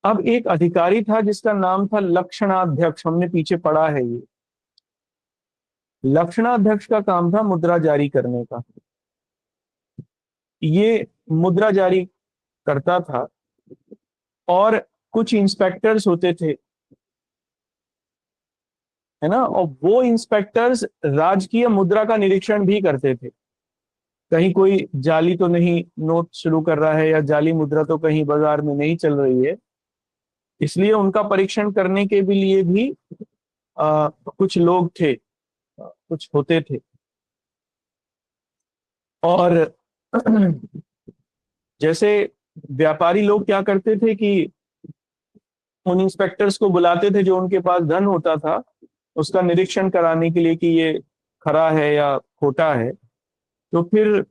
अब एक अधिकारी था जिसका नाम था लक्षणाध्यक्ष, हमने पीछे पढ़ा है ये। लक्षणाध्यक्ष का काम था मुद्रा जारी करने का। ये मुद्रा जारी करता था, और कुछ इंस्पेक्टर्स होते थे, है ना, और वो इंस्पेक्टर्स राजकीय मुद्रा का निरीक्षण भी करते थे। कहीं कोई जाली तो नहीं नोट शुरू कर रहा है, या जाली मुद्रा तो कहीं बाजार में नहीं चल रही है। इसलिए उनका परीक्षण करने के भी लिए भी कुछ लोग थे, कुछ होते थे। और जैसे व्यापारी लोग क्या करते थे कि उन इंस्पेक्टर्स को बुलाते थे जो उनके पास धन होता था, उसका निरीक्षण कराने के लिए कि ये खरा है या खोटा है। तो फिर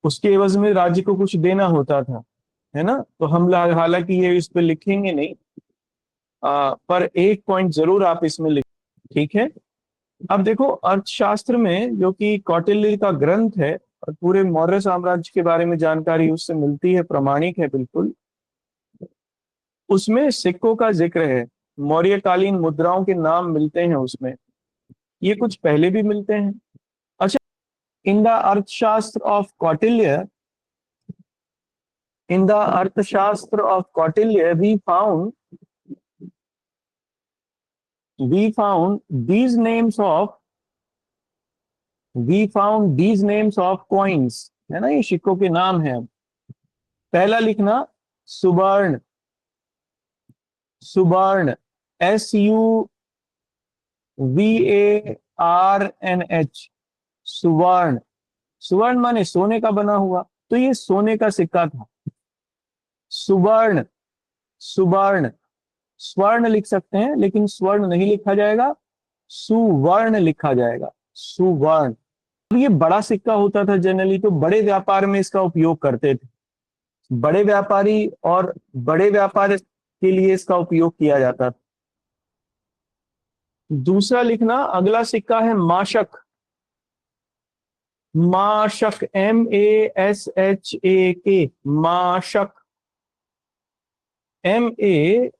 उसके एवज में राज्य को कुछ देना होता था, है ना। तो हम हालांकि ये इस पे लिखेंगे नहीं, पर एक पॉइंट जरूर आप इसमें लिख, ठीक है। अब देखो, अर्थशास्त्र में जो कि कौटिल्य का ग्रंथ है, और पूरे मौर्य साम्राज्य के बारे में जानकारी उससे मिलती है, प्रमाणिक है बिल्कुल। उसमें सिक्कों का जिक्र है, मौर्यकालीन मुद्राओं के नाम मिलते हैं उसमें। ये कुछ पहले भी मिलते हैं। अच्छा, इन द अर्थशास्त्र ऑफ कौटिल्य, इन द अर्थशास्त्र of Kautilya we found these names of we found these names of coins, है ना, ये सिक्कों के नाम है। पहला लिखना सुवर्ण, सुवर्ण, SUVARNH, सुवर्ण। सुवर्ण माने सोने का बना हुआ, तो ये सोने का सिक्का था। सुवर्ण, सुवर्ण, स्वर्ण लिख सकते हैं लेकिन स्वर्ण नहीं लिखा जाएगा, सुवर्ण लिखा जाएगा, सुवर्ण। अब ये बड़ा सिक्का होता था जनरली, तो बड़े व्यापार में इसका उपयोग करते थे, बड़े व्यापारी और बड़े व्यापार के लिए इसका उपयोग किया जाता था। दूसरा लिखना, अगला सिक्का है माशक, माशक, MASHAK, माशक, MASHAK,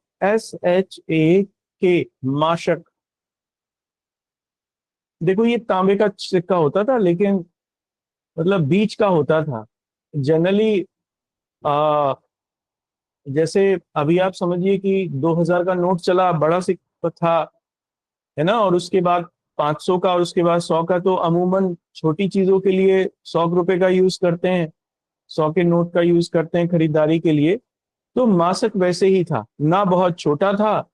माशक। देखो, ये तांबे का सिक्का होता था, लेकिन मतलब बीच का होता था जनरली। आ जैसे अभी आप समझिए कि 2000 का नोट चला, बड़ा सिक्का था, है ना, और उसके बाद 500 का, और उसके बाद 100 का। तो अमूमन छोटी चीजों के लिए 100 रुपए का यूज करते हैं, 100 के नोट का यूज करते हैं खरीदारी के लिए। तो मासक वैसे ही था, ना बहुत छोटा था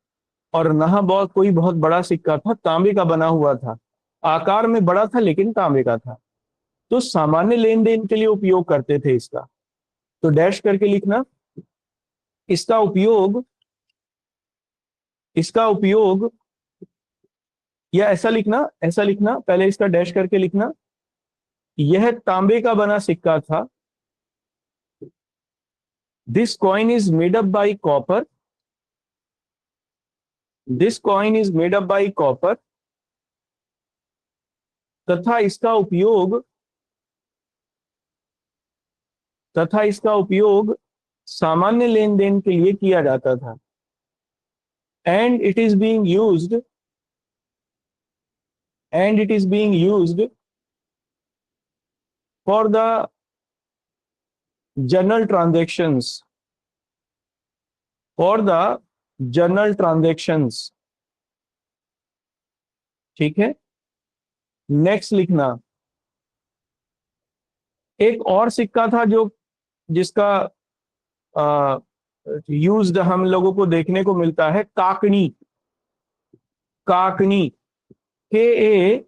और ना बहुत कोई बहुत बड़ा सिक्का था, तांबे का बना हुआ था, आकार में बड़ा था लेकिन तांबे का था। तो सामान्य लेन देन के लिए उपयोग करते थे इसका। तो डैश करके लिखना, इसका उपयोग, इसका उपयोग, या ऐसा लिखना, ऐसा लिखना, पहले इसका डैश करके लिखना, यह तांबे का बना सिक्का था। This coin is made up by copper, this coin is made up by copper, तथा इसका उपयोग, तथा इसका उपयोग सामान्य लेन देन के लिए किया जाता था। And it is being used, and it is being used for the general transactions, for the general transactions, ठीक है। नेक्स्ट लिखना, एक और सिक्का था जो जिसका यूज्ड हम लोगों को देखने को मिलता है, काकनी, काकनी, KANHI,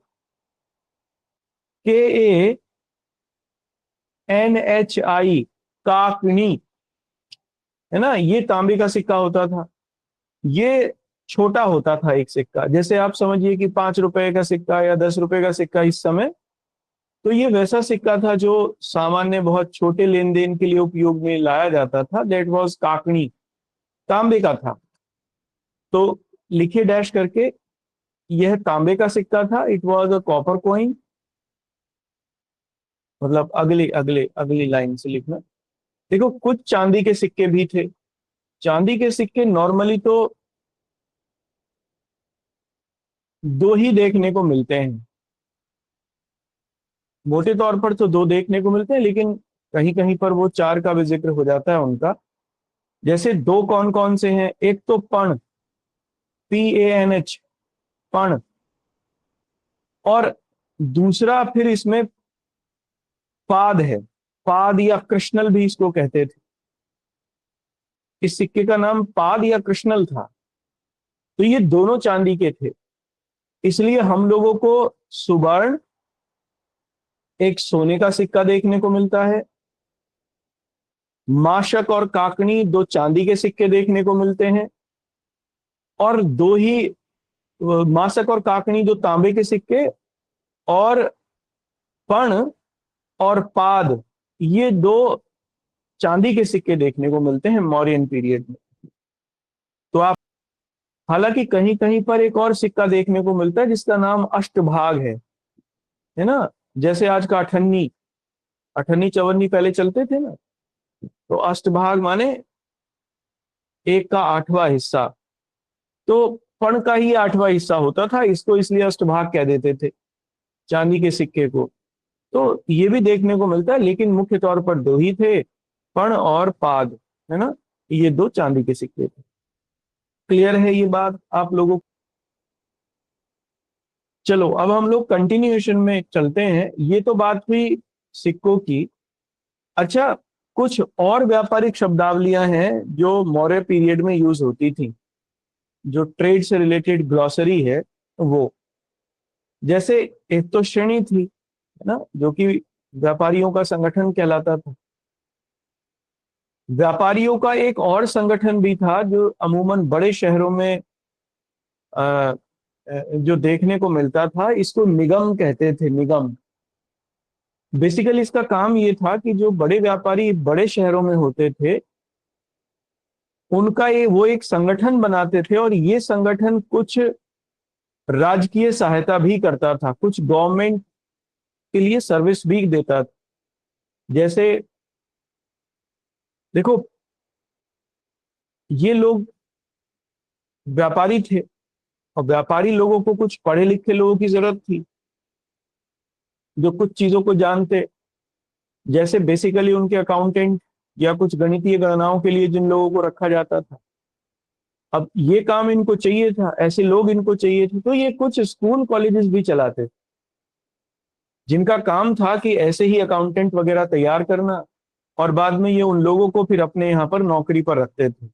काकनी, है ना। ये तांबे का सिक्का होता था। ये छोटा होता था एक सिक्का, जैसे आप समझिए कि 5 रुपए का सिक्का या 10 रुपए का सिक्का इस समय। तो ये वैसा सिक्का था जो सामान्य बहुत छोटे लेन देन के लिए उपयोग में लाया जाता था। दैट वाज काकनी, तांबे का था। तो लिखिए डैश करके, यह तांबे का सिक्का था, it was a copper coin. मतलब अगली अगली अगली लाइन से लिखना। देखो, कुछ चांदी के सिक्के भी थे, चांदी के सिक्के नॉर्मली तो दो ही देखने को मिलते हैं, मोटे तौर पर तो दो देखने को मिलते हैं, लेकिन कहीं कहीं पर वो चार का भी जिक्र हो जाता है उनका। जैसे दो कौन कौन से हैं, एक तो पण, PANH, पण, और दूसरा फिर इसमें पाद है, पाद या कृष्णल भी इसको कहते थे। इस सिक्के का नाम पाद या कृष्णल था। तो ये दोनों चांदी के थे, इसलिए हम लोगों को सुवर्ण एक सोने का सिक्का देखने को मिलता है, माशक और काकनी दो चांदी के सिक्के देखने को मिलते हैं, और दो ही माशक और काकनी दो तांबे के सिक्के, और पण और पाद ये दो चांदी के सिक्के देखने को मिलते हैं मौर्यन पीरियड में। तो आप, हालांकि कहीं कहीं पर एक और सिक्का देखने को मिलता है जिसका नाम अष्टभाग है ना। जैसे आज का अठन्नी, अठन्नी चवन्नी पहले चलते थे ना, तो अष्टभाग माने एक का आठवां हिस्सा, तो पण का ही आठवां हिस्सा होता था, इसको इसलिए अष्टभाग कह देते थे चांदी के सिक्के को। तो ये भी देखने को मिलता है, लेकिन मुख्य तौर पर दो ही थे, पण और पाद, है ना। ये दो चांदी के सिक्के थे। क्लियर है ये बात आप लोगों को? चलो अब हम लोग कंटिन्यूएशन में चलते हैं। ये तो बात हुई सिक्कों की। अच्छा, कुछ और व्यापारिक शब्दावलियां हैं जो मौर्य पीरियड में यूज होती थी, जो ट्रेड से रिलेटेड ग्लॉसरी है वो। जैसे एक तो श्रेणी थी, है ना, जो कि व्यापारियों का संगठन कहलाता था। व्यापारियों का एक और संगठन भी था जो अमूमन बड़े शहरों में जो देखने को मिलता था, इसको निगम कहते थे, निगम। बेसिकली इसका काम ये था कि जो बड़े व्यापारी बड़े शहरों में होते थे, उनका ये वो एक संगठन बनाते थे, और ये संगठन कुछ राजकीय सहायता भी करता था, कुछ गवर्नमेंट के लिए सर्विस भी देता था। जैसे देखो, ये लोग व्यापारी थे, और व्यापारी लोगों को कुछ पढ़े लिखे लोगों की जरूरत थी जो कुछ चीजों को जानते। जैसे बेसिकली उनके अकाउंटेंट या कुछ गणितीय गणनाओं के लिए जिन लोगों को रखा जाता था, अब ये काम इनको चाहिए था, ऐसे लोग इनको चाहिए थे, तो ये कुछ स्कूल कॉलेजेस भी चलाते थे, जिनका काम था कि ऐसे ही अकाउंटेंट वगैरह तैयार करना, और बाद में ये उन लोगों को फिर अपने यहाँ पर नौकरी पर रखते थे।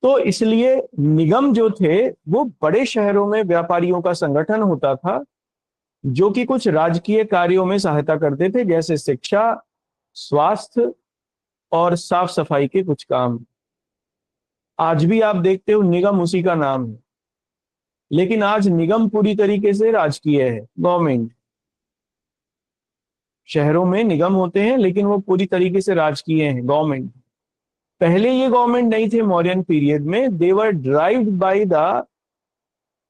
तो इसलिए निगम जो थे वो बड़े शहरों में व्यापारियों का संगठन होता था, जो कि कुछ राजकीय कार्यों में सहायता करते थे, जैसे शिक्षा, स्वास्थ्य और साफ सफाई के कुछ काम। आज भी आप देखते हो निगम उसी का नाम है, लेकिन आज निगम पूरी तरीके से राजकीय है, गवर्नमेंट। शहरों में निगम होते हैं, लेकिन वो पूरी तरीके से राजकीय हैं, गवर्नमेंट। पहले ये गवर्नमेंट नहीं थे मौर्यन पीरियड में, they were drived by the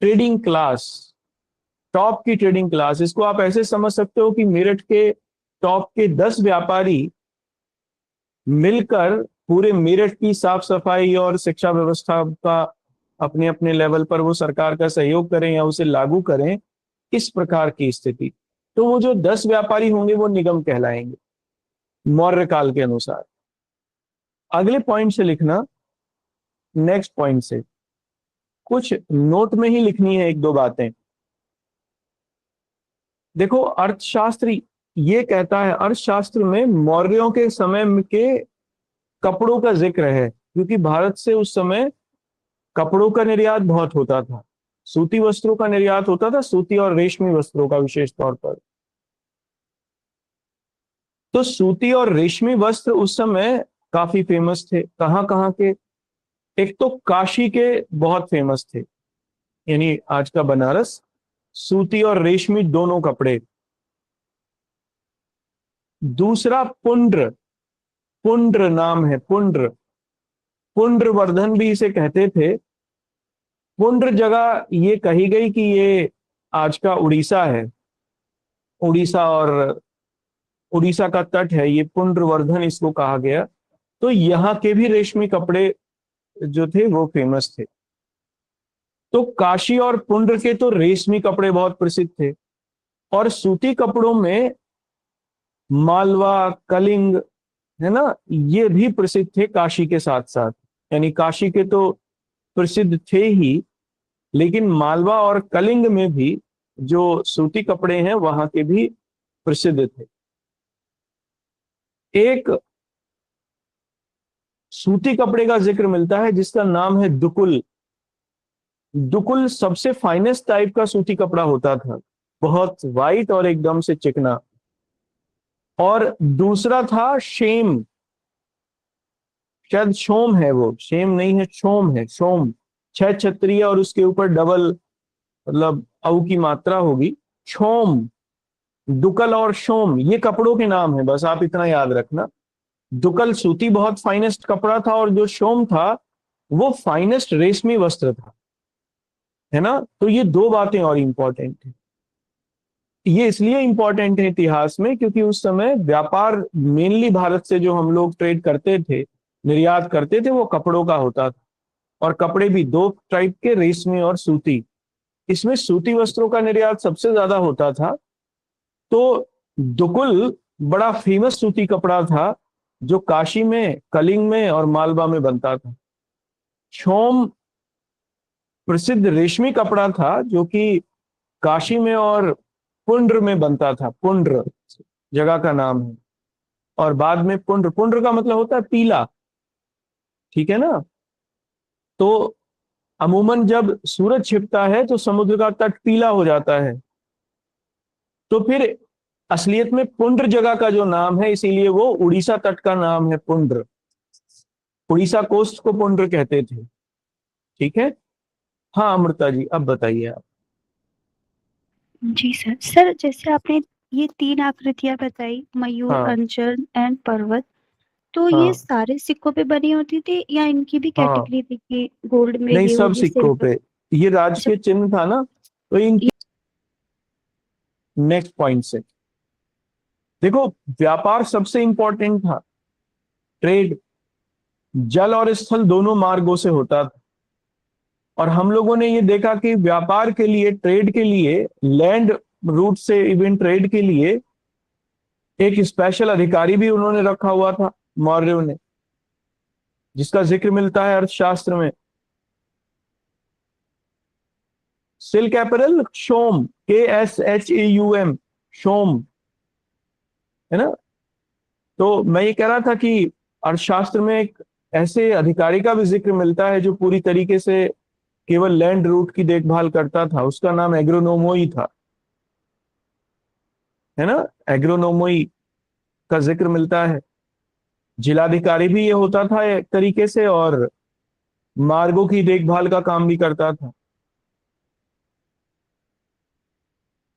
trading class, top की ट्रेडिंग क्लास। इसको आप ऐसे समझ सकते हो कि मेरठ के टॉप के 10 व्यापारी मिलकर पूरे मेरठ की साफ सफाई और शिक्षा व्यवस्था का अपने अपने लेवल पर वो सरकार का सहयोग करें या उसे लागू करें, इस प्रकार की स्थिति। तो वो जो 10 व्यापारी होंगे वो निगम कहलाएंगे मौर्य काल के अनुसार। अगले पॉइंट से लिखना, नेक्स्ट पॉइंट से कुछ नोट में ही लिखनी है एक दो बातें। देखो, अर्थशास्त्र ये कहता है, अर्थशास्त्र में मौर्यों के समय के कपड़ों का जिक्र है, क्योंकि भारत से उस समय कपड़ों का निर्यात बहुत होता था, सूती वस्त्रों का निर्यात होता था, सूती और रेशमी वस्त्रों का विशेष तौर पर। तो सूती और रेशमी वस्त्र उस समय काफी फेमस थे। कहाँ कहाँ के? एक तो काशी के बहुत फेमस थे, यानी आज का बनारस, सूती और रेशमी दोनों कपड़े। दूसरा पुंड्र, पुंड्र नाम है, पुंड्र, पुंड्रवर्धन भी इसे कहते थे। पुंड्र जगह ये कही गई कि ये आज का उड़ीसा है, उड़ीसा और उड़ीसा का तट है, ये पुंड्रवर्धन इसको कहा गया। तो यहाँ के भी रेशमी कपड़े जो थे वो फेमस थे। तो काशी और पुंड्र के तो रेशमी कपड़े बहुत प्रसिद्ध थे, और सूती कपड़ों में मालवा, कलिंग, है ना, ये भी प्रसिद्ध थे काशी के साथ साथ। यानी काशी के तो प्रसिद्ध थे ही, लेकिन मालवा और कलिंग में भी जो सूती कपड़े हैं वहां के भी प्रसिद्ध थे। एक सूती कपड़े का जिक्र मिलता है जिसका नाम है दुकुल। दुकुल सबसे फाइनेस्ट टाइप का सूती कपड़ा होता था, बहुत वाइट और एकदम से चिकना। और दूसरा था शेम, शायद शोम है, वो शेम नहीं है, शोम है, शोम। छह छतरी और उसके ऊपर डबल, मतलब औ की मात्रा होगी, शोम। दुकल और शोम ये कपड़ों के नाम है, बस आप इतना याद रखना। दुकल सूती बहुत फाइनेस्ट कपड़ा था, और जो शोम था वो फाइनेस्ट रेशमी वस्त्र था, है ना। तो ये दो बातें और इंपॉर्टेंट है। ये इसलिए इंपॉर्टेंट है इतिहास में क्योंकि उस समय व्यापार मेनली भारत से जो हम लोग ट्रेड करते थे, निर्यात करते थे, वो कपड़ों का होता था। और कपड़े भी दो टाइप के, रेशमी और सूती। इसमें सूती वस्त्रों का निर्यात सबसे ज्यादा होता था। तो दुकुल बड़ा फेमस सूती कपड़ा था जो काशी में, कलिंग में और मालवा में बनता था। शोम प्रसिद्ध रेशमी कपड़ा था जो कि काशी में और पुंड्र में बनता था। पुंड्र जगह का नाम है। और बाद में पुंड्र, पुंड्र का मतलब होता है पीला, ठीक है ना। तो अमूमन जब सूरज छिपता है तो समुद्र का तट पीला हो जाता है। तो फिर असलियत में पुंड्र जगह का जो नाम है, इसीलिए वो उड़ीसा तट का नाम है पुंड्र। उड़ीसा कोस्ट को पुंड्र कहते थे, ठीक है। हाँ अमृता जी, अब बताइए आप। जी सर। सर जैसे आपने ये तीन आकृतियां बताई, मयूर, हाँ अंचल एंड पर्वत, तो ये हाँ सारे सिक्कों पे बनी होती थी या इनकी भी हाँ, कैटेगरी थी कि गोल्ड में नहीं ये सब होगी, सिक्कों सिल्वर? पे। ये अच्छा। राजकीय चिन्ह था ना, तो इन ये- नेक्स्ट पॉइंट से देखो, व्यापार सबसे इंपॉर्टेंट था। ट्रेड जल और स्थल दोनों मार्गों से होता था। और हम लोगों ने ये देखा कि व्यापार के लिए, ट्रेड के लिए, लैंड रूट से इवन ट्रेड के लिए एक स्पेशल अधिकारी भी उन्होंने रखा हुआ था, मौर्यों ने, जिसका जिक्र मिलता है अर्थशास्त्र में। Silk apparel, Shome, KSHEUM, Shome, है ना। तो मैं ये कह रहा था कि अर्थशास्त्र में एक ऐसे अधिकारी का भी जिक्र मिलता है जो पूरी तरीके से केवल लैंड रूट की देखभाल करता था। उसका नाम एग्रोनोमोई था, है ना। एग्रोनोमोई का जिक्र मिलता है। जिलाधिकारी भी ये होता था एक तरीके से, और मार्गों की देखभाल का काम भी करता था।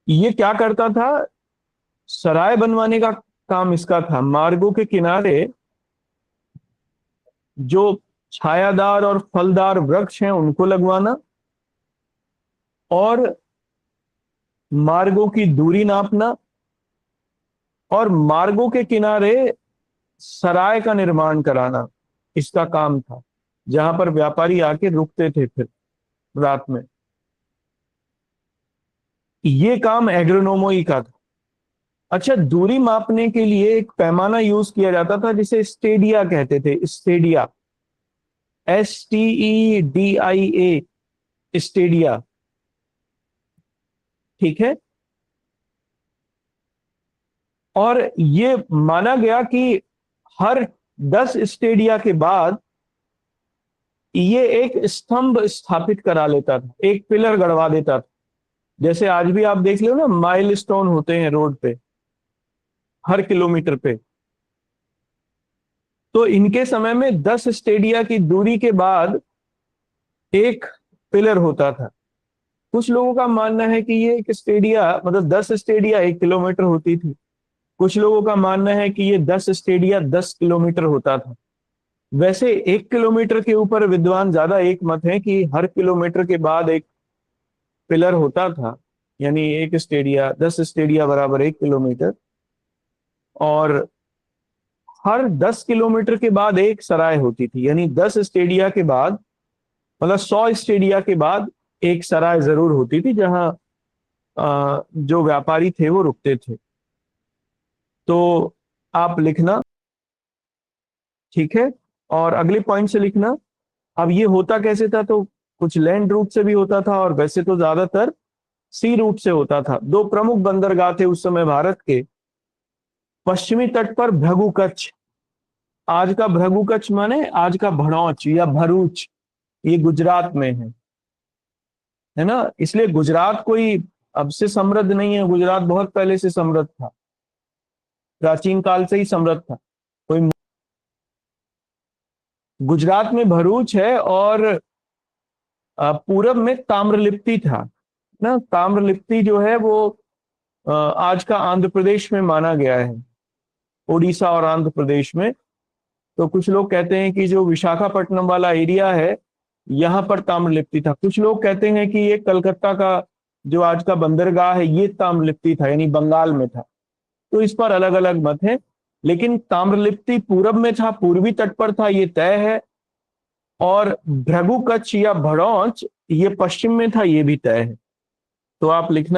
ये क्या करता था, सराय बनवाने का काम इसका था। मार्गों के किनारे जो छायादार और फलदार वृक्ष हैं उनको लगवाना, और मार्गों की दूरी नापना, और मार्गों के किनारे सराय का निर्माण कराना, इसका काम था। जहां पर व्यापारी आके रुकते थे फिर रात में। ये काम एग्रोनोमोई का था। अच्छा, दूरी मापने के लिए एक पैमाना यूज किया जाता था जिसे स्टेडिया कहते थे। स्टेडिया, STEDIA, स्टेडिया, ठीक है। और ये माना गया कि हर 10 स्टेडिया के बाद ये एक स्तंभ स्थापित करा लेता था, एक पिलर गड़वा देता था। जैसे आज भी आप देख लो ना, माइलस्टोन होते हैं रोड पे हर किलोमीटर पे। तो इनके समय में 10 स्टेडिया की दूरी के बाद एक पिलर होता था। कुछ लोगों का मानना है कि ये एक स्टेडिया, मतलब 10 स्टेडिया 1 किलोमीटर होती थी। कुछ लोगों का मानना है कि ये 10 स्टेडिया 10 किलोमीटर होता था। वैसे 1 किलोमीटर के ऊपर विद्वान ज्यादा एक मत है कि हर किलोमीटर के बाद एक पिलर होता था। यानी एक स्टेडिया, 10 स्टेडिया बराबर 1 किलोमीटर। और हर 10 किलोमीटर के बाद एक सराय होती थी, यानी 10 स्टेडिया के बाद, मतलब 100 स्टेडिया के बाद एक सराय जरूर होती थी जहां जो व्यापारी थे वो रुकते थे। तो आप लिखना, ठीक है, और अगले पॉइंट से लिखना। अब ये होता कैसे था, तो कुछ लैंड रूट से भी होता था और वैसे तो ज्यादातर सी रूट से होता था। दो प्रमुख बंदरगाह थे उस समय भारत के। पश्चिमी तट पर भृगु कच्छ, आज का भृगु कच्छ माने आज का भड़ौच या भरूच, ये गुजरात में है ना। इसलिए गुजरात कोई अब से समृद्ध नहीं है, गुजरात बहुत पहले से समृद्ध था, प्राचीन काल से ही समृद्ध था। कोई गुजरात में भरूच है, और पूरब में ताम्रलिप्ति था ना। ताम्रलिप्ति जो है वो आज का आंध्र प्रदेश में माना गया है, उड़ीसा और आंध्र प्रदेश में। तो कुछ लोग कहते हैं कि जो विशाखापट्टनम वाला एरिया है, यहाँ पर ताम्रलिप्ति था। कुछ लोग कहते हैं कि ये कलकत्ता का जो आज का बंदरगाह है ये ताम्रलिप्ति था, यानी बंगाल में था। तो इस पर अलग अलग मत हैं, लेकिन ताम्रलिप्ति पूरब में था, पूर्वी तट पर था, ये तय है। और भृगु कच्छ या भड़ौच ये पश्चिम में था, ये भी तय है। तो आप लिखना।